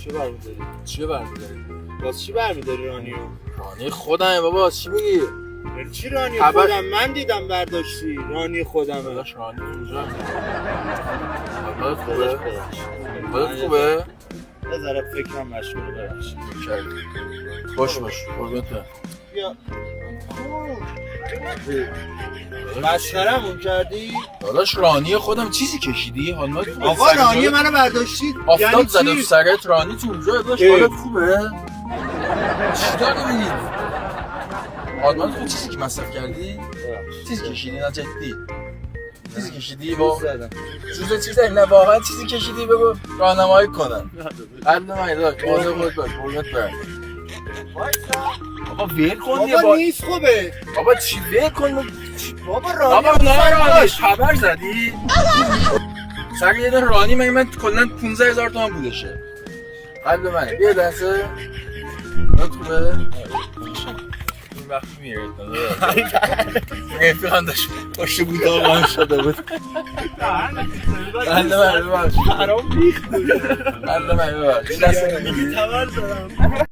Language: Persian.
چی برمی‌داری؟ چیه برمی‌داری؟ باز چی برمی‌داری رانیو؟ رانی خودمه بابا، چی میگی؟ یعنی چی رانیو خبر- خودم؟ من دیدم برداشتی رانی خودمه. داداش رانی اونجا حالت خوبه؟ حالت خوبه؟ یه ذره فکرم مشغوله ببخشید. باش قربونت برم. بیا. مسخره‌مون کردی؟ داداش رانی خودم چیزی کشیدی؟ حالت خوبه؟ آقا رانی منو برداشتی؟ آفتاب یعنی زده تو چی؟ سرت رانی تو اونجا داداش اه. حالت خوبه؟ چی داری میگی؟ حالت خوبه چیزی که مصرف کردی؟ چیزی کشیدی نه جدی؟ چیزی کشیدی با زدم. چیزی نه واقعا چیزی کشیدی بگو راهنمایی کنم. راهنمایی داد موضوع بود قربونت برم. بابا ویل کن دیگه بابا نیست خوبه. بابا چی ویل کن بابا رانی بابا نه رانی خبر زدی؟ سر یه دونه رانی من کلا 15000 تومان بودشه. قلب منه بیا لحظه. حالت خوبه؟ این وقتی میره رفیقم داشت پشت بود آقا شده بود. قلب من ببخش حرام ریخت بود. قلب من ببخش. میگی تبر زدم.